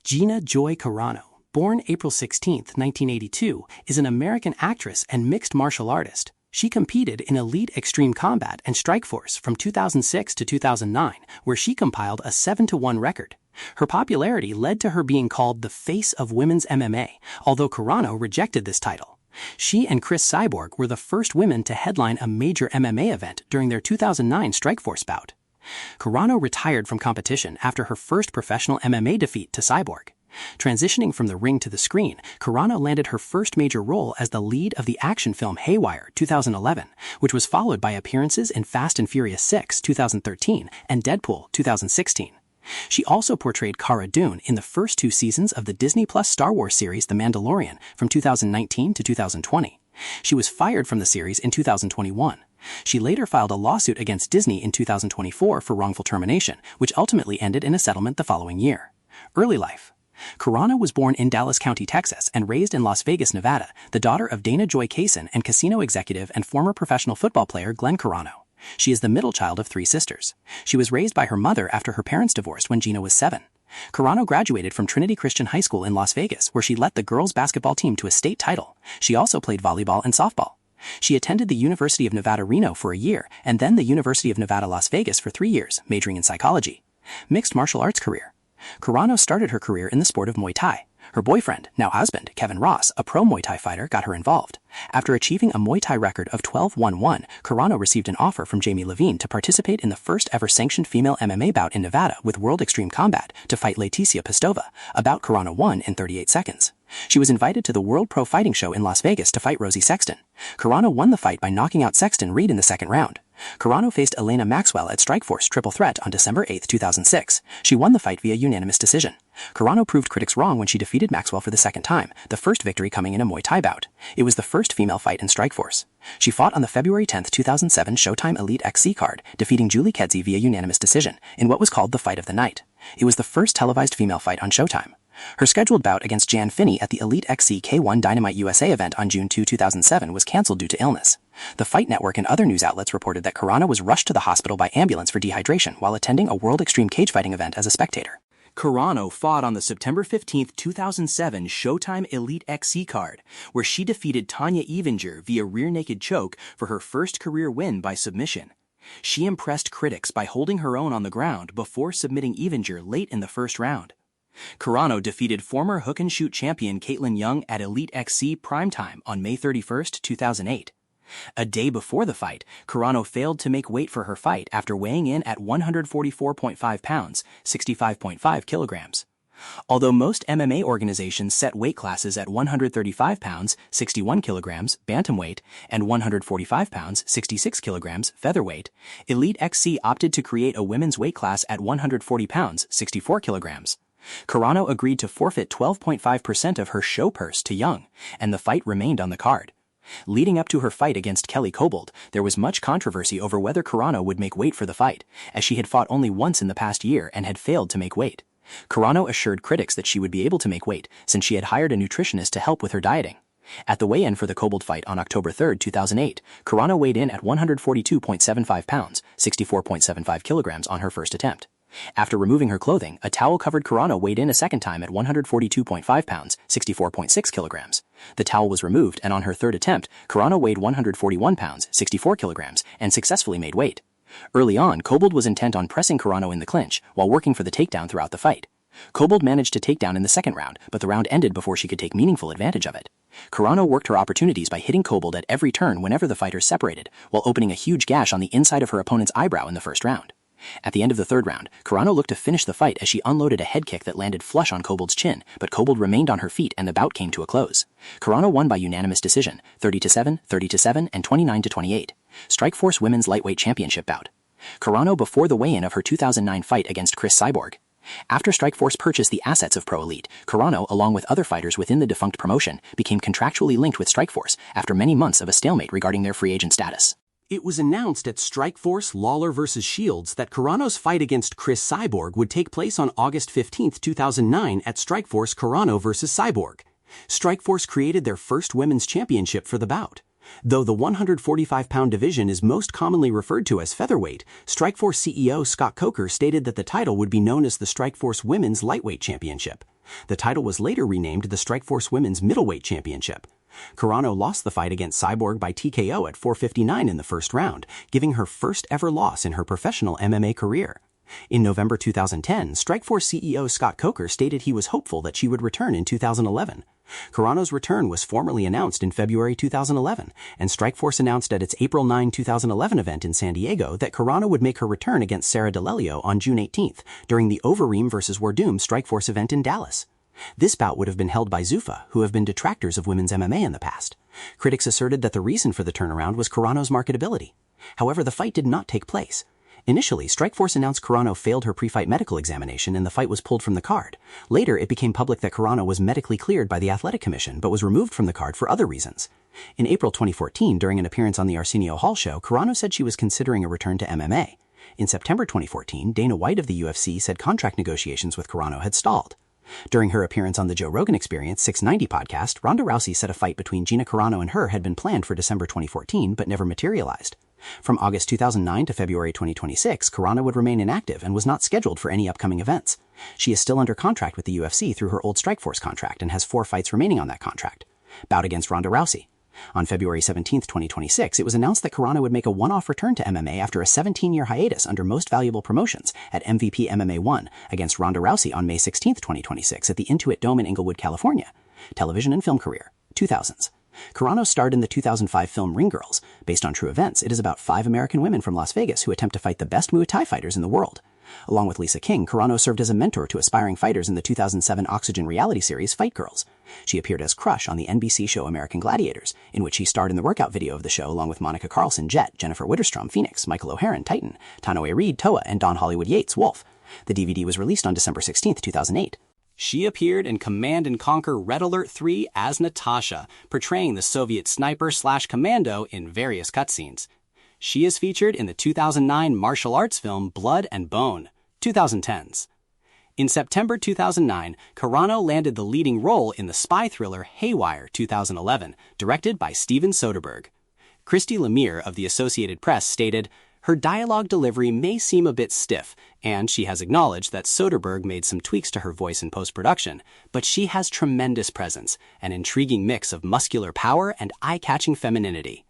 Gina Joy Carano, born April 16, 1982, is an American actress and mixed martial artist. She competed in Elite Extreme Combat and Strikeforce from 2006 to 2009, where she compiled a 7-1 record. Her popularity led to her being called the face of women's MMA, although Carano rejected this title. She and Cris Cyborg were the first women to headline a major MMA event during their 2009 Strikeforce bout. Carano retired from competition after her first professional MMA defeat to Cyborg. Transitioning from the ring to the screen, Carano landed her first major role as the lead of the action film Haywire 2011, which was followed by appearances in Fast and Furious 6 2013 and Deadpool 2016. She also portrayed Cara Dune in the first 2 seasons of the Disney Plus Star Wars series The Mandalorian from 2019 to 2020. She was fired from the series in 2021. She later filed a lawsuit against Disney in 2024 for wrongful termination, which ultimately ended in a settlement the following year. Early life. Carano was born in Dallas County, Texas, and raised in Las Vegas, Nevada, the daughter of Gina Joy Carano and casino executive and former professional football player Glenn Carano. She is the middle child of 3 sisters. She was raised by her mother after her parents divorced when Gina was 7. Carano graduated from Trinity Christian High School in Las Vegas, where she led the girls' basketball team to a state title. She also played volleyball and softball. She attended the University of Nevada, Reno for a year, and then the University of Nevada, Las Vegas for 3 years, majoring in psychology. Mixed martial arts career. Carano started her career in the sport of Muay Thai. Her boyfriend, now husband, Kevin Ross, a pro Muay Thai fighter, got her involved. After achieving a Muay Thai record of 12-1-1, Carano received an offer from Jamie Levine to participate in the first ever sanctioned female MMA bout in Nevada with World Extreme Combat to fight Leticia Pestova, a bout Carano won in 38 seconds. She was invited to the World Pro Fighting Show in Las Vegas to fight Rosie Sexton. Carano won the fight by knocking out Sexton Reed in the second round. Carano faced Elena Maxwell at Strikeforce Triple Threat on December 8, 2006. She won the fight via unanimous decision. Carano proved critics wrong when she defeated Maxwell for the second time, the first victory coming in a Muay Thai bout. It was the first female fight in Strikeforce. She fought on the February 10, 2007 Showtime Elite XC card, defeating Julie Kedzie via unanimous decision, in what was called the Fight of the Night. It was the first televised female fight on Showtime. Her scheduled bout against Jan Finney at the Elite XC K1 Dynamite USA event on June 2, 2007 was cancelled due to illness. The Fight Network and other news outlets reported that Carano was rushed to the hospital by ambulance for dehydration while attending a World Extreme Cage Fighting event as a spectator. Carano fought on the September 15, 2007 Showtime Elite XC card, where she defeated Tanya Evinger via rear naked choke for her first career win by submission. She impressed critics by holding her own on the ground before submitting Evinger late in the first round. Carano defeated former hook and shoot champion Caitlin Young at Elite XC Primetime on May 31, 2008. A day before the fight, Carano failed to make weight for her fight after weighing in at 144.5 pounds, 65.5 kilograms. Although most MMA organizations set weight classes at 135 pounds, 61 kilograms, bantamweight, and 145 pounds, 66 kilograms, featherweight, Elite XC opted to create a women's weight class at 140 pounds, 64 kilograms. Carano agreed to forfeit 12.5% of her show purse to Young, and the fight remained on the card. Leading up to her fight against Kelly Cobold, there was much controversy over whether Carano would make weight for the fight, as she had fought only once in the past year and had failed to make weight. Carano assured critics that she would be able to make weight since she had hired a nutritionist to help with her dieting. At the weigh-in for the Cobold fight on October 3, 2008, Carano weighed in at 142.75 pounds, 64.75 kilograms on her first attempt. After removing her clothing, a towel covered Carano weighed in a second time at 142.5 pounds, 64.6 kilograms. The towel was removed, and on her third attempt, Carano weighed 141 pounds, 64 kilograms, and successfully made weight. Early on, Cobold was intent on pressing Carano in the clinch, while working for the takedown throughout the fight. Cobold managed to take down in the second round, but the round ended before she could take meaningful advantage of it. Carano worked her opportunities by hitting Cobold at every turn whenever the fighters separated, while opening a huge gash on the inside of her opponent's eyebrow in the first round. At the end of the third round, Carano looked to finish the fight as she unloaded a head kick that landed flush on Cobold's chin, but Cobold remained on her feet and the bout came to a close. Carano won by unanimous decision, 30-7, 30-7, and 29-28. Strikeforce Women's Lightweight Championship bout. Carano before the weigh-in of her 2009 fight against Cris Cyborg. After Strikeforce purchased the assets of Pro Elite, Carano, along with other fighters within the defunct promotion, became contractually linked with Strikeforce after many months of a stalemate regarding their free agent status. It was announced at Strikeforce Lawler vs. Shields that Carano's fight against Cris Cyborg would take place on August 15, 2009 at Strikeforce Carano vs. Cyborg. Strikeforce created their first women's championship for the bout. Though the 145-pound division is most commonly referred to as featherweight, Strikeforce CEO Scott Coker stated that the title would be known as the Strikeforce Women's Lightweight Championship. The title was later renamed the Strikeforce Women's Middleweight Championship. Carano lost the fight against Cyborg by TKO at 4:59 in the first round, giving her first ever loss in her professional MMA career. In November 2010, Strikeforce CEO Scott Coker stated he was hopeful that she would return in 2011. Carano's return was formally announced in February 2011, and Strikeforce announced at its April 9, 2011 event in San Diego that Carano would make her return against Sarah DeLelio on June 18th during the Overeem vs. Werdum Strikeforce event in Dallas. This bout would have been held by Zuffa, who have been detractors of women's MMA in the past. Critics asserted that the reason for the turnaround was Carano's marketability. However, the fight did not take place. Initially, Strikeforce announced Carano failed her pre-fight medical examination and the fight was pulled from the card. Later, it became public that Carano was medically cleared by the Athletic Commission but was removed from the card for other reasons. In April 2014, during an appearance on the Arsenio Hall show, Carano said she was considering a return to MMA. In September 2014, Dana White of the UFC said contract negotiations with Carano had stalled. During her appearance on the Joe Rogan Experience 690 podcast, Ronda Rousey said a fight between Gina Carano and her had been planned for December 2014 but never materialized. From August 2009 to February 2026, Carano would remain inactive and was not scheduled for any upcoming events. She is still under contract with the UFC through her old Strikeforce contract and has 4 fights remaining on that contract. Bout against Ronda Rousey. On February 17, 2026, it was announced that Carano would make a one-off return to MMA after a 17-year hiatus under Most Valuable Promotions at MVP MMA 1 against Ronda Rousey on May 16, 2026 at the Intuit Dome in Inglewood, California. Television and film career, 2000s. Carano starred in the 2005 film Ring Girls. Based on true events, it is about 5 American women from Las Vegas who attempt to fight the best Muay Thai fighters in the world. Along with Lisa King, Carano served as a mentor to aspiring fighters in the 2007 Oxygen reality series Fight Girls. She appeared as Crush on the NBC show American Gladiators, in which she starred in the workout video of the show along with Monica Carlson, Jet, Jennifer Witterstrom, Phoenix, Michael O'Haron, Titan, Tanoe Reed, Toa, and Don Hollywood Yates, Wolf. The DVD was released on December 16, 2008. She appeared in Command & Conquer Red Alert 3 as Natasha, portraying the Soviet sniper/commando in various cutscenes. She is featured in the 2009 martial arts film Blood and Bone, 2010s. In September 2009, Carano landed the leading role in the spy thriller Haywire, 2011, directed by Steven Soderbergh. Christy Lemire of the Associated Press stated, "Her dialogue delivery may seem a bit stiff, and she has acknowledged that Soderbergh made some tweaks to her voice in post-production, but she has tremendous presence, an intriguing mix of muscular power and eye-catching femininity."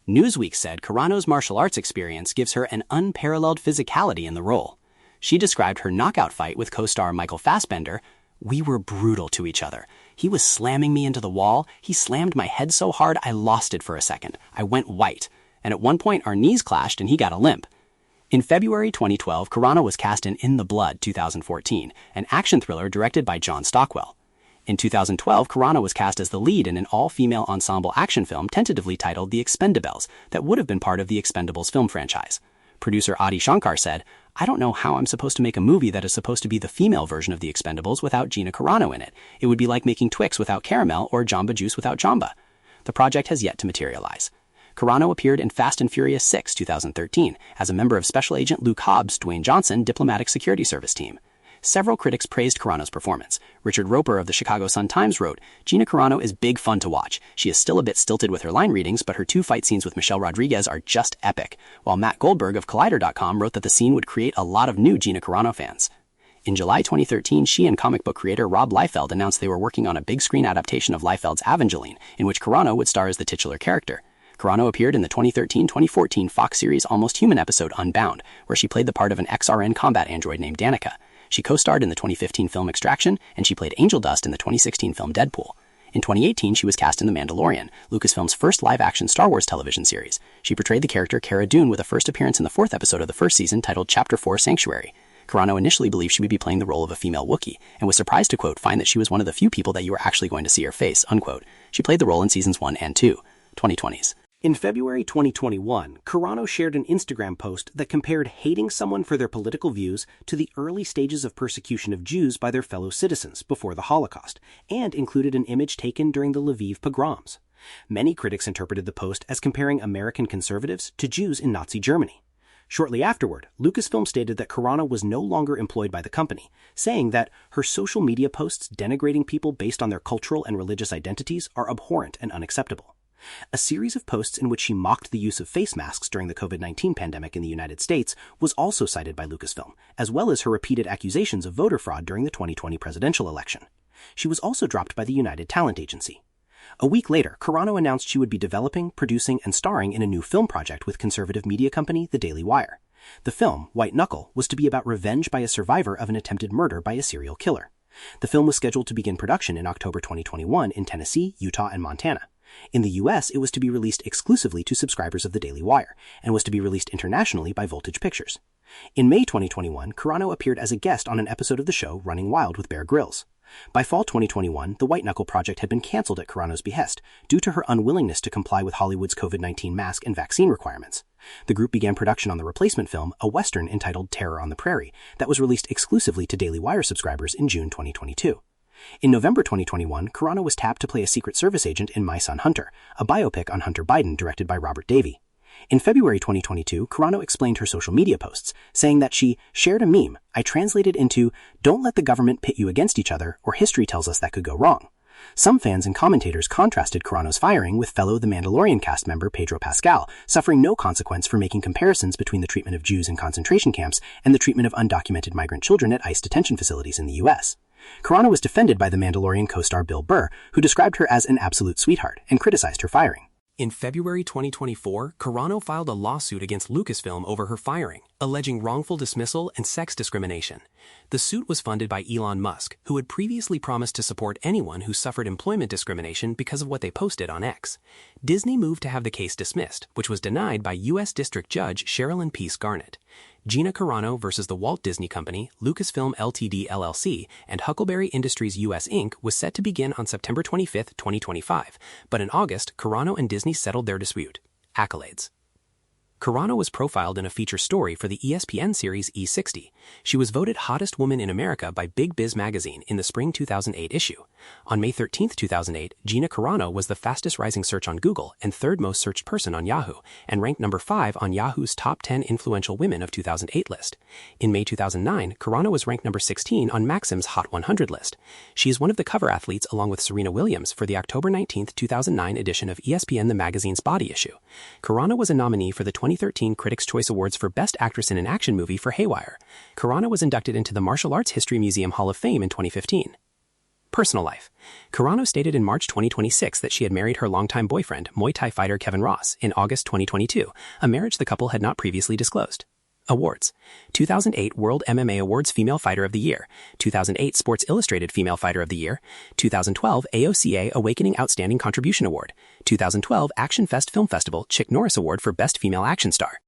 Newsweek said Carano's martial arts experience gives her an unparalleled physicality in the role. She described her knockout fight with co-star Michael Fassbender. "We were brutal to each other. He was slamming me into the wall. He slammed my head so hard I lost it for a second. I went white. And at one point our knees clashed and he got a limp." In February 2012, Carano was cast in the Blood, 2014, an action thriller directed by John Stockwell. In 2012, Carano was cast as the lead in an all-female ensemble action film tentatively titled The Expendables that would have been part of the Expendables film franchise. Producer Adi Shankar said, "I don't know how I'm supposed to make a movie that is supposed to be the female version of The Expendables without Gina Carano in it. It would be like making Twix without caramel or Jamba Juice without Jamba." The project has yet to materialize. Carano appeared in Fast and Furious 6, 2013, as a member of Special Agent Luke Hobbs' Dwayne Johnson Diplomatic Security Service team. Several critics praised Carano's performance. Richard Roper of the Chicago Sun-Times wrote, "Gina Carano is big fun to watch. She is still a bit stilted with her line readings, but her 2 fight scenes with Michelle Rodriguez are just epic," while Matt Goldberg of Collider.com wrote that the scene would create a lot of new Gina Carano fans. In July 2013, she and comic book creator Rob Liefeld announced they were working on a big-screen adaptation of Liefeld's Evangeline, in which Carano would star as the titular character. Carano appeared in the 2013-2014 Fox series Almost Human episode Unbound, where she played the part of an XRN combat android named Danica. She co-starred in the 2015 film Extraction, and she played Angel Dust in the 2016 film Deadpool. In 2018, she was cast in The Mandalorian, Lucasfilm's first live-action Star Wars television series. She portrayed the character Cara Dune with a first appearance in the 4th episode of the first season titled Chapter 4 Sanctuary. Carano initially believed she would be playing the role of a female Wookiee, and was surprised to, quote, find that she was one of the few people that you were actually going to see her face, unquote. She played the role in seasons 1 and 2, 2020s. In February 2021, Carano shared an Instagram post that compared hating someone for their political views to the early stages of persecution of Jews by their fellow citizens before the Holocaust, and included an image taken during the Lviv pogroms. Many critics interpreted the post as comparing American conservatives to Jews in Nazi Germany. Shortly afterward, Lucasfilm stated that Carano was no longer employed by the company, saying that her social media posts denigrating people based on their cultural and religious identities are abhorrent and unacceptable. A series of posts in which she mocked the use of face masks during the COVID-19 pandemic in the United States was also cited by Lucasfilm, as well as her repeated accusations of voter fraud during the 2020 presidential election. She was also dropped by the United Talent Agency. A week later, Carano announced she would be developing, producing, and starring in a new film project with conservative media company The Daily Wire. The film, White Knuckle, was to be about revenge by a survivor of an attempted murder by a serial killer. The film was scheduled to begin production in October 2021 in Tennessee, Utah, and Montana. In the US, it was to be released exclusively to subscribers of The Daily Wire, and was to be released internationally by Voltage Pictures. In May 2021, Carano appeared as a guest on an episode of the show Running Wild with Bear Grylls. By fall 2021, the White Knuckle project had been canceled at Carano's behest due to her unwillingness to comply with Hollywood's COVID-19 mask and vaccine requirements. The group began production on the replacement film, a Western entitled Terror on the Prairie, that was released exclusively to Daily Wire subscribers in June 2022. In November 2021, Carano was tapped to play a Secret Service agent in My Son Hunter, a biopic on Hunter Biden directed by Robert Davey. In February 2022, Carano explained her social media posts, saying that she shared a meme I translated into, "Don't let the government pit you against each other, or history tells us that could go wrong." Some fans and commentators contrasted Carano's firing with fellow The Mandalorian cast member Pedro Pascal, suffering no consequence for making comparisons between the treatment of Jews in concentration camps and the treatment of undocumented migrant children at ICE detention facilities in the U.S. Carano was defended by The Mandalorian co-star Bill Burr, who described her as an absolute sweetheart and criticized her firing. In February 2024, Carano filed a lawsuit against Lucasfilm over her firing, alleging wrongful dismissal and sex discrimination. The suit was funded by Elon Musk, who had previously promised to support anyone who suffered employment discrimination because of what they posted on X. Disney moved to have the case dismissed, which was denied by U.S. District Judge Sherilyn Peace Garnett. Gina Carano versus the Walt Disney Company, Lucasfilm Ltd. LLC, and Huckleberry Industries US Inc. was set to begin on September 25, 2025, but in August, Carano and Disney settled their dispute. Accolades. Carano was profiled in a feature story for the ESPN series E60. She was voted Hottest Woman in America by Big Biz magazine in the spring 2008 issue. On May 13, 2008, Gina Carano was the fastest rising search on Google and third most searched person on Yahoo, and ranked number 5 on Yahoo's Top 10 Influential Women of 2008 list. In May 2009, Carano was ranked number 16 on Maxim's Hot 100 list. She is one of the cover athletes along with Serena Williams for the October 19, 2009 edition of ESPN the magazine's Body issue. Carano was a nominee for the 2013 Critics' Choice Awards for Best Actress in an Action Movie for Haywire. Carano was inducted into the Martial Arts History Museum Hall of Fame in 2015. Personal life. Carano stated in March 2026 that she had married her longtime boyfriend, Muay Thai fighter Kevin Ross, in August 2022, a marriage the couple had not previously disclosed. Awards. 2008 World MMA Awards Female Fighter of the Year, 2008 Sports Illustrated Female Fighter of the Year, 2012 AOCA Awakening Outstanding Contribution Award, 2012 Action Fest Film Festival Chick Norris Award for Best Female Action Star.